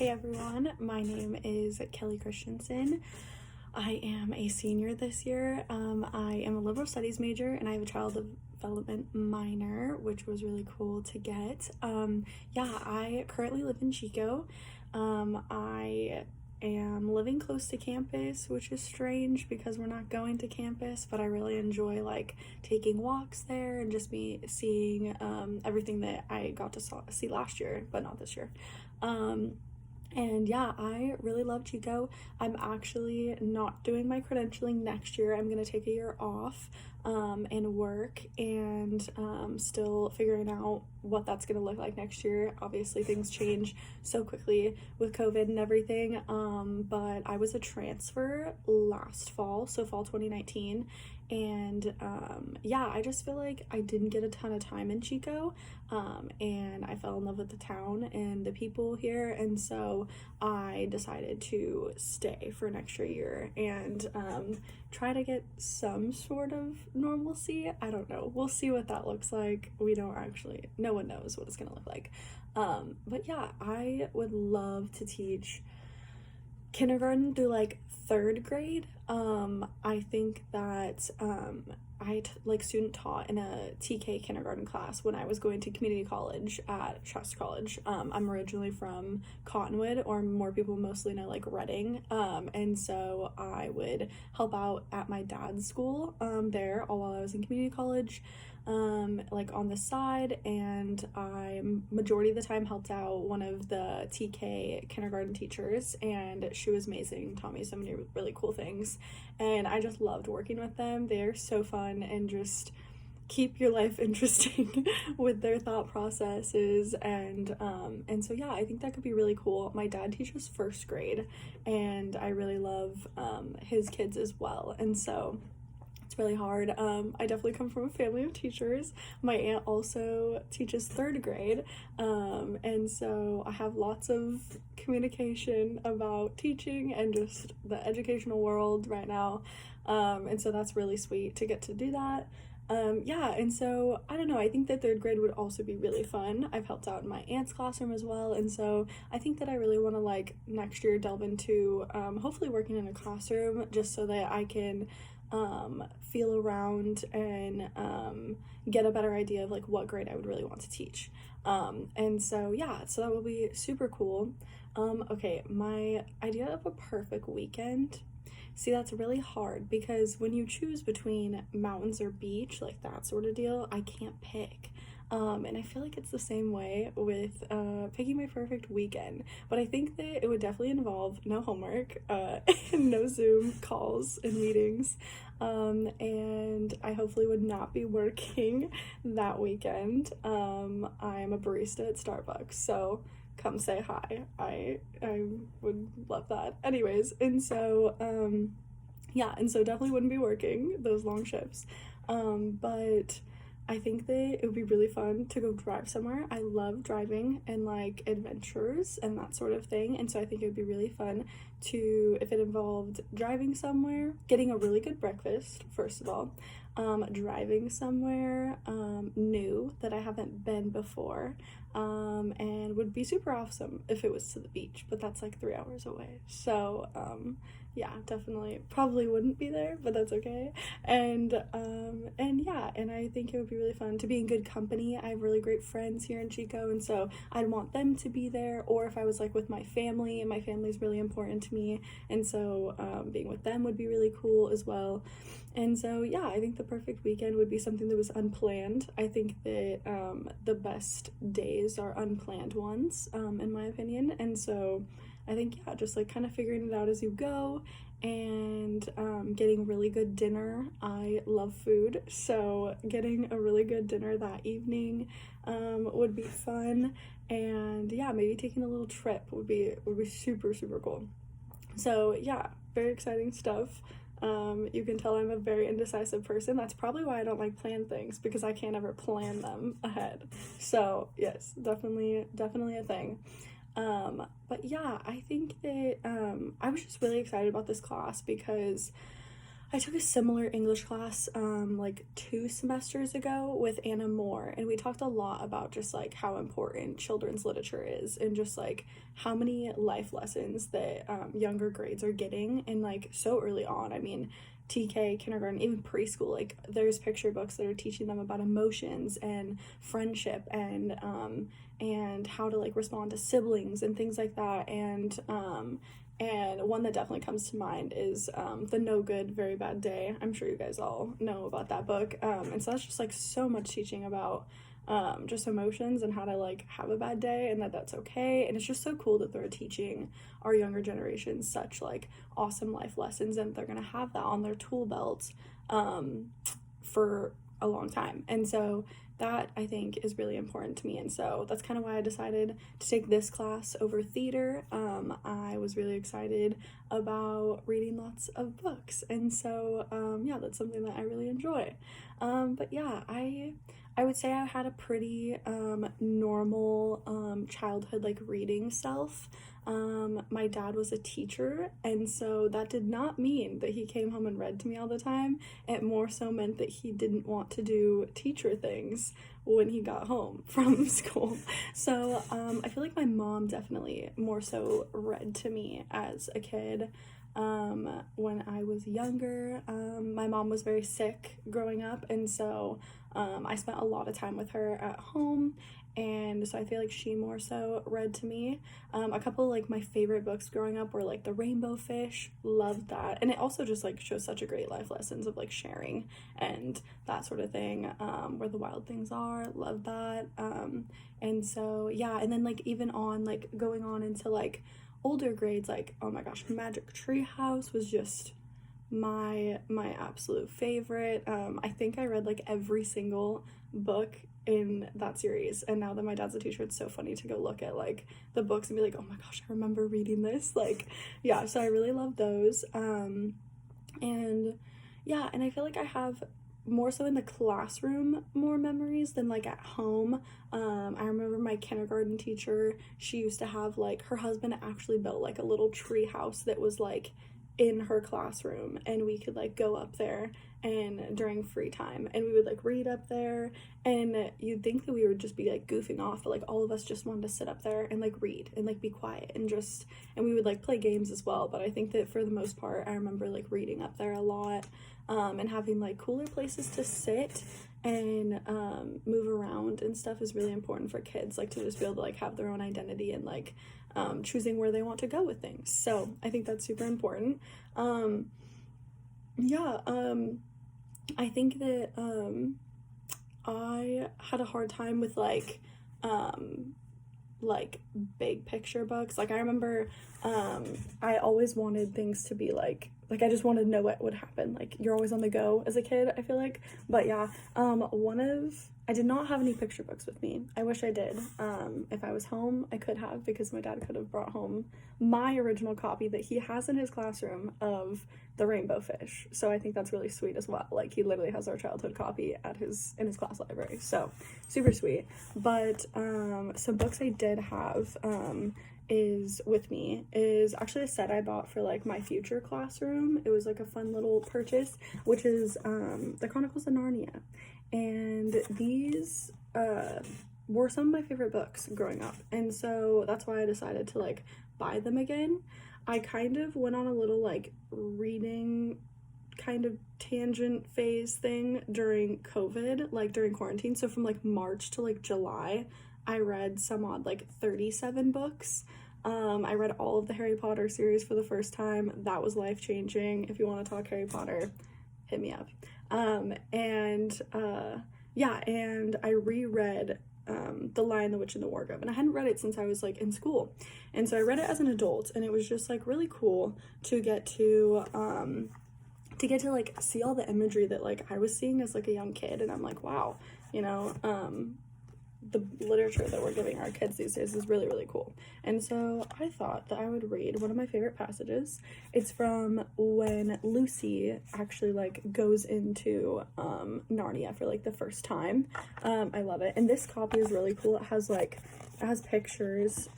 Hey everyone, my name is Kelly Christensen. I am a senior this year. I am a liberal studies major and I have a child development minor, which was really cool to get. I currently live in Chico. I am living close to campus, which is strange because we're not going to campus, but I really enjoy like taking walks there and just seeing everything that I got to see last year, but not this year. I really love Chico. I'm actually not doing my credentialing next year. I'm going to take a year off and work and still figuring out what that's going to look like next year. Obviously, things change so quickly with COVID and everything, but I was a transfer last fall, so fall 2019, and I just feel like I didn't get a ton of time in Chico, and I fell in love with the town and the people here, and so I decided to stay for an extra year and try to get some sort of normalcy. I don't know. We'll see what that looks like. No one knows what it's gonna look like. I would love to teach kindergarten through like third grade. I think that I student taught in a TK kindergarten class when I was going to community college at Trust College. I'm originally from Cottonwood, or more people mostly know like Reading, and so I would help out at my dad's school there all while I was in community college, on the side, and I majority of the time helped out one of the TK kindergarten teachers, and she was amazing, taught me so many really cool things, and I just loved working with them. They're so fun and just keep your life interesting with their thought processes, and I think that could be really cool. My dad teaches first grade and I really love his kids as well, and so it's really hard. I definitely come from a family of teachers. My aunt also teaches third grade, and so I have lots of communication about teaching and just the educational world right now, and so that's really sweet to get to do that. And so I don't know, I think that third grade would also be really fun. I've helped out in my aunt's classroom as well, and so I think that I really want to next year delve into hopefully working in a classroom, just so that I can feel around and get a better idea of what grade I would really want to teach. So that will be super cool. Okay, my idea of a perfect weekend. See, that's really hard because when you choose between mountains or beach, like that sort of deal, I can't pick. And I feel like it's the same way with picking my perfect weekend. But I think that it would definitely involve no homework, and no Zoom calls and meetings. And I hopefully would not be working that weekend. I'm a barista at Starbucks, so come say hi. I would love that. Anyways, and so definitely wouldn't be working those long shifts. But I think that it would be really fun to go drive somewhere. I love driving and adventures and that sort of thing, and so I think it would be really fun if it involved driving somewhere, getting a really good breakfast first of all, driving somewhere new that I haven't been before, and would be super awesome if it was to the beach, but that's 3 hours away, so definitely probably wouldn't be there, but that's okay. And I think it would be really fun to be in good company. I have really great friends here in Chico, and so I'd want them to be there, or if I was with my family, and my family's really important to me, and so being with them would be really cool as well. And so I think the perfect weekend would be something that was unplanned. I think that the best days are unplanned ones, in my opinion, and so I think just kind of figuring it out as you go, and getting really good dinner. I love food, so getting a really good dinner that evening would be fun, and maybe taking a little trip would be super, super cool. So very exciting stuff. You can tell I'm a very indecisive person. That's probably why I don't like plan things, because I can't ever plan them ahead. So yes, definitely a thing. I think that I was just really excited about this class because I took a similar English class like 2 semesters ago with Anna Moore, and we talked a lot about just like how important children's literature is and just like how many life lessons that younger grades are getting and like so early on. I mean, TK, kindergarten, even preschool, like there's picture books that are teaching them about emotions and friendship and how to like respond to siblings and things like that. And one that definitely comes to mind is The No Good, Very Bad Day. I'm sure you guys all know about that book. And so that's just like so much teaching about just emotions and how to like have a bad day and that's okay. And it's just so cool that they're teaching our younger generations such like awesome life lessons, and they're gonna have that on their tool belts for a long time. And so that I think is really important to me, and so that's kind of why I decided to take this class over theater. I was really excited about reading lots of books, and so yeah, that's something that I really enjoy. But yeah, I would say I had a pretty normal childhood, like reading self. My dad was a teacher, and so that did not mean that he came home and read to me all the time. It more so meant that he didn't want to do teacher things when he got home from school. So I feel like my mom definitely more so read to me as a kid. When I was younger, my mom was very sick growing up, and so I spent a lot of time with her at home, and so I feel like she more so read to me. A couple of, like, my favorite books growing up were like The Rainbow Fish, loved that, and it also just like shows such a great life lessons of like sharing and that sort of thing. Where the Wild Things Are, love that. And so yeah, and then like even on like going on into like older grades, like oh my gosh, Magic Tree House was just my absolute favorite. I think I read like every single book in that series, and now that my dad's a teacher, it's so funny to go look at like the books and be like, oh my gosh, I remember reading this. Like yeah, so I really love those. And yeah, and I feel like I have more so in the classroom more memories than like at home. I remember my kindergarten teacher, she used to have like, her husband actually built like a little tree house that was like in her classroom, and we could like go up there and during free time, and we would like read up there, and you'd think that we would just be like goofing off, but like all of us just wanted to sit up there and like read and like be quiet and just, and we would like play games as well. But I think that for the most part I remember like reading up there a lot, and having like cooler places to sit and move around and stuff is really important for kids, like to just be able to like have their own identity and like choosing where they want to go with things. So I think that's super important. I think that I had a hard time with like big picture books. Like I remember I always wanted things to be like I just wanted to know what would happen. Like you're always on the go as a kid, I feel like. But yeah, I did not have any picture books with me. I wish I did. If I was home, I could have, because my dad could have brought home my original copy that he has in his classroom of The Rainbow Fish. So I think that's really sweet as well. Like he literally has our childhood copy in his class library. So super sweet. But some books I did have is actually a set I bought for like my future classroom. It was like a fun little purchase, which is The Chronicles of Narnia. And these were some of my favorite books growing up, and so that's why I decided to like buy them again. I kind of went on a little like reading kind of tangent phase thing during COVID, like during quarantine. So from like March to like July, I read some odd like 37 books. I read all of the Harry Potter series for the first time. That was life-changing. If you want to talk Harry Potter, hit me up. And I reread The Lion, the Witch, and the Wardrobe, and I hadn't read it since I was like in school, and so I read it as an adult, and it was just like really cool to get to like see all the imagery that like I was seeing as like a young kid, and I'm like, wow, you know, the literature that we're giving our kids these days is really, really cool. And so I thought that I would read one of my favorite passages. It's from when Lucy actually like goes into Narnia for like the first time. I love it. And this copy is really cool. It has pictures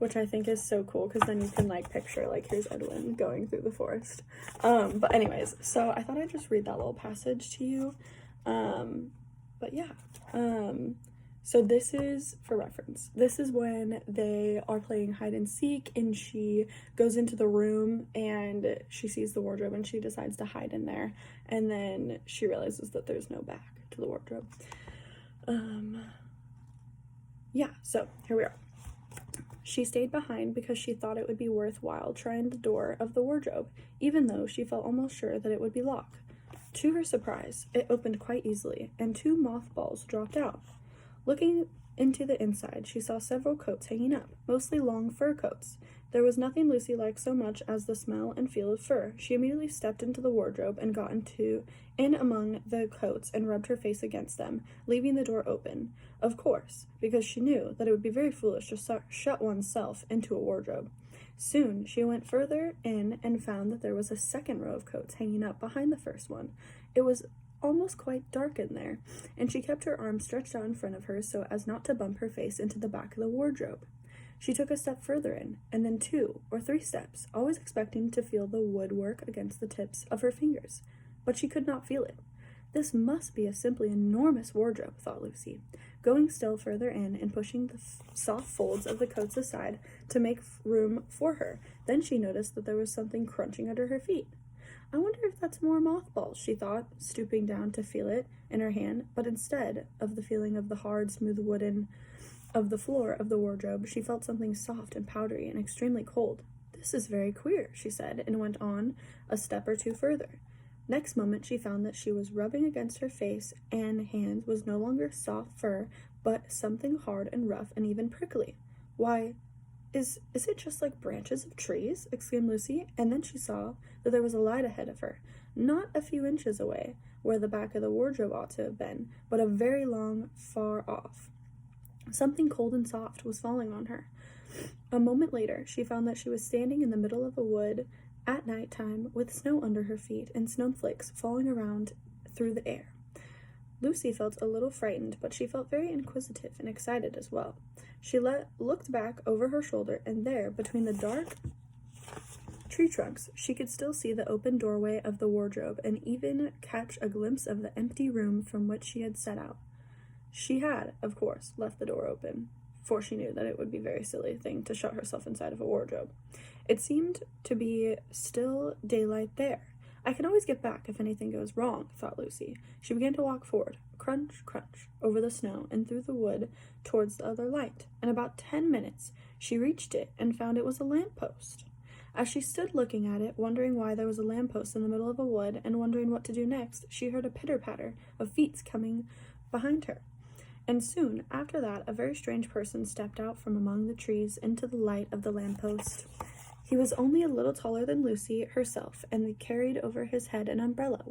which I think is so cool because then you can like picture like here's Edwin going through the forest. But anyways, so I thought I'd just read that little passage to you. But yeah, so this is, for reference, this is when they are playing hide and seek and she goes into the room and she sees the wardrobe and she decides to hide in there, and then she realizes that there's no back to the wardrobe. Yeah, so here we are. She stayed behind because she thought it would be worthwhile trying the door of the wardrobe, even though she felt almost sure that it would be locked. To her surprise, it opened quite easily, and 2 mothballs dropped out. Looking into the inside, she saw several coats hanging up, mostly long fur coats. There was nothing Lucy liked so much as the smell and feel of fur. She immediately stepped into the wardrobe and got in among the coats and rubbed her face against them, leaving the door open. Of course, because she knew that it would be very foolish to shut oneself into a wardrobe. Soon she went further in and found that there was a second row of coats hanging up behind the first one. It was almost quite dark in there, and she kept her arms stretched out in front of her so as not to bump her face into the back of the wardrobe. She took a step further in, and then 2 or 3 steps, always expecting to feel the woodwork against the tips of her fingers. But she could not feel it. This must be a simply enormous wardrobe, thought Lucy, going still further in and pushing the soft folds of the coats aside to make room for her. Then she noticed that there was something crunching under her feet. I wonder if that's more mothballs, she thought, stooping down to feel it in her hand, but instead of the feeling of the hard, smooth wooden of the floor of the wardrobe, she felt something soft and powdery and extremely cold. This is very queer, she said, and went on a step or 2 further. Next moment she found that she was rubbing against her face and hands was no longer soft fur, but something hard and rough and even prickly. Why, is it just like branches of trees? Exclaimed Lucy, and then she saw that there was a light ahead of her, not a few inches away, where the back of the wardrobe ought to have been, but a very long, far off. Something cold and soft was falling on her. A moment later, she found that she was standing in the middle of a wood at night time with snow under her feet and snowflakes falling around through the air. Lucy felt a little frightened, but she felt very inquisitive and excited as well. She looked back over her shoulder, and there, between the dark tree trunks, she could still see the open doorway of the wardrobe and even catch a glimpse of the empty room from which she had set out. She had, of course, left the door open, for she knew that it would be a very silly thing to shut herself inside of a wardrobe. It seemed to be still daylight there. I can always get back if anything goes wrong, thought Lucy. She began to walk forward, crunch, crunch, over the snow and through the wood towards the other light. In about 10 minutes, she reached it and found it was a lamppost. As she stood looking at it, wondering why there was a lamppost in the middle of a wood and wondering what to do next, she heard a pitter-patter of feet coming behind her. And soon after that, a very strange person stepped out from among the trees into the light of the lamppost. He was only a little taller than Lucy herself, and he carried over his head an umbrella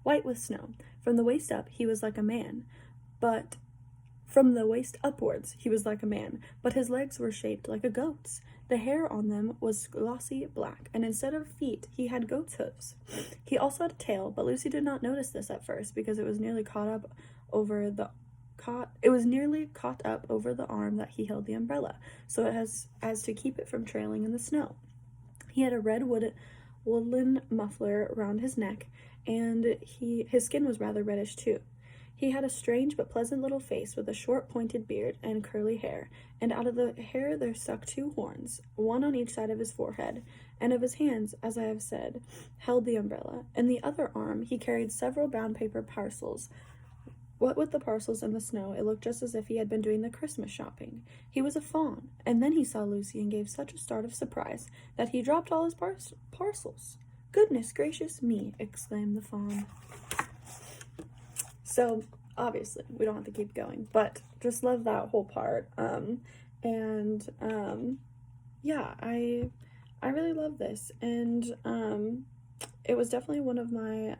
white with snow. From the waist up, he was like a man, but from the waist upwards, he was like a man, but his legs were shaped like a goat's. The hair on them was glossy black, and instead of feet, he had goat's hooves. He also had a tail, but Lucy did not notice this at first because it was nearly caught up over the arm that he held the umbrella, so as to keep it from trailing in the snow. He had a red woolen muffler around his neck, and his skin was rather reddish too. He had a strange but pleasant little face with a short pointed beard and curly hair, and out of the hair there stuck 2 horns, one on each side of his forehead, and of his hands, as I have said, held the umbrella. In the other arm he carried several brown paper parcels. What with the parcels and the snow, it looked just as if he had been doing the Christmas shopping. He was a fawn, and then he saw Lucy and gave such a start of surprise that he dropped all his parcels. "Goodness gracious me!" exclaimed the fawn. So, obviously, we don't have to keep going, but just love that whole part. Yeah, I really love this, and it was definitely one of my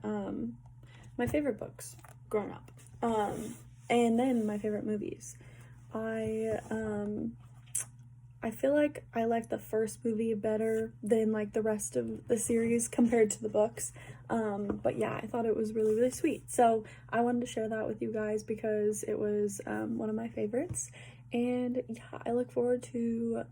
my favorite books growing up. And then my favorite movies. I feel like I like the first movie better than like the rest of the series compared to the books. But yeah, I thought it was really, really sweet. So I wanted to share that with you guys because it was one of my favorites. And yeah, I look forward to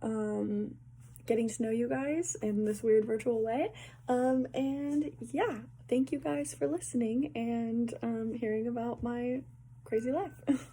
getting to know you guys in this weird virtual way. And yeah, thank you guys for listening and hearing about my crazy life.